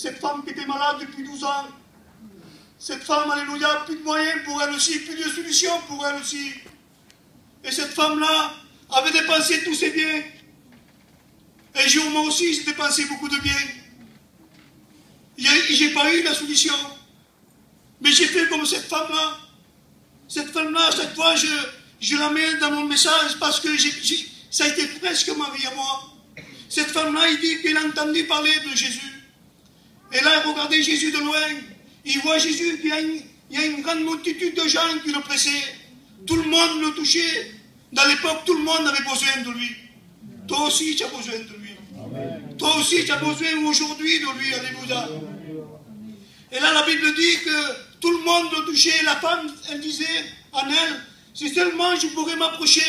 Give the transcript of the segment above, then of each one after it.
Cette femme qui était malade depuis 12 ans. Cette femme, alléluia, plus de moyens pour elle aussi, plus de solutions pour elle aussi. Et cette femme-là avait dépensé tous ses biens. Un jour, moi aussi, j'ai dépensé beaucoup de biens. J'ai pas eu la solution. Mais j'ai fait comme cette femme-là. Cette femme-là, à chaque fois, je la mets dans mon message parce que ça a été presque ma vie à moi. Cette femme-là, il dit qu'elle a entendu parler de Jésus. Et là, regardez Jésus de loin. Il voit Jésus, il y a une grande multitude de gens qui le pressaient. Tout le monde le touchait. Dans l'époque, tout le monde avait besoin de lui. Toi aussi, tu as besoin de lui. Amen. Toi aussi, tu as besoin aujourd'hui de lui. Alléluia. Et là, la Bible dit que tout le monde le touchait. La femme, elle disait en elle, si seulement je pourrais m'approcher,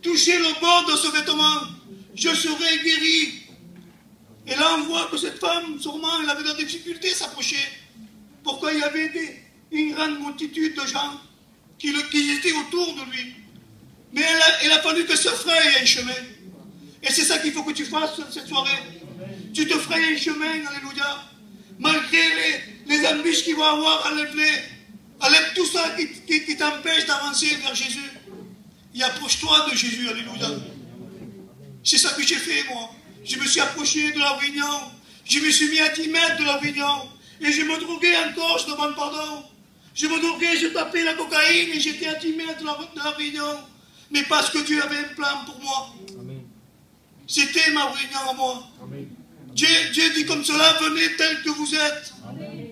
toucher le bord de ce vêtement, je serais guéri. Et là, on voit que cette femme, sûrement, elle avait de la difficulté à s'approcher. Pourquoi il y avait une grande multitude de gens qui étaient autour de lui. Mais il a fallu que ce frère ait un chemin. Et c'est ça qu'il faut que tu fasses cette soirée. Tu te ferais un chemin, alléluia. Malgré les embûches qu'il va avoir, enlève tout ça qui t'empêche d'avancer vers Jésus. Et approche-toi de Jésus, alléluia. C'est ça que j'ai fait, moi. Je me suis approché de la réunion. Je me suis mis à 10 mètres de la réunion. Et je me droguais encore, je demande pardon. Je me droguais, je tapais la cocaïne et j'étais à 10 mètres de la réunion. Mais parce que Dieu avait un plan pour moi. C'était ma réunion à moi. Amen. Dieu dit comme cela, venez tel que vous êtes. Amen.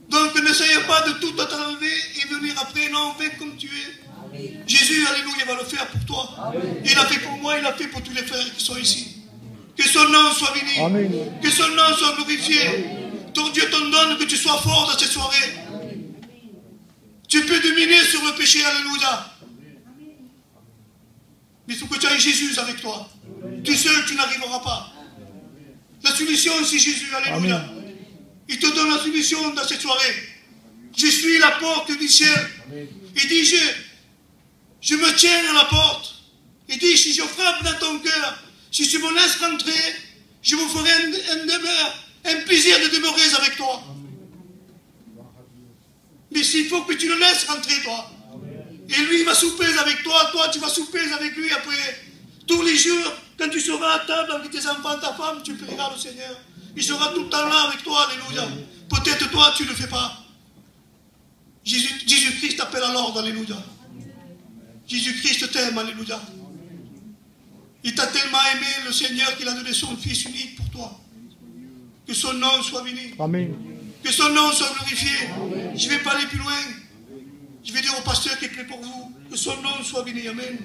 Donc n'essayez pas de tout enlever et venir après. Non, fais comme tu es. Amen. Jésus, alléluia, va le faire pour toi. Amen. Il a fait pour moi, il a fait pour tous les frères qui sont ici. Que son nom soit béni. Amen. Que son nom soit glorifié. Amen. Ton Dieu t'en donne que tu sois fort dans cette soirée. Amen. Tu peux dominer sur le péché, alléluia. Mais il faut que tu aies Jésus avec toi. Tout seul, tu n'arriveras pas. La solution, c'est Jésus, alléluia. Amen. Il te donne la solution dans cette soirée. Je suis la porte du ciel. Amen. Il dit, je me tiens à la porte. Il dit, si je frappe dans ton cœur, si tu me laisses rentrer, je vous ferai un plaisir de demeurer avec toi. Mais s'il faut que tu le laisses rentrer, toi. Et lui, il va souper avec toi, toi, tu vas souper avec lui après. Tous les jours, quand tu seras à table avec tes enfants, ta femme, tu prieras le Seigneur. Il sera tout le temps là avec toi, alléluia. Peut-être toi, tu ne le fais pas. Jésus-Christ t'appelle à l'ordre, alléluia. Jésus-Christ t'aime, alléluia. Il t'a tellement aimé, le Seigneur, qu'il a donné son Fils unique pour toi. Que son nom soit béni. Amen. Que son nom soit glorifié. Amen. Je ne vais pas aller plus loin. Je vais dire au pasteur qui est prêt pour vous. Que son nom soit béni. Amen.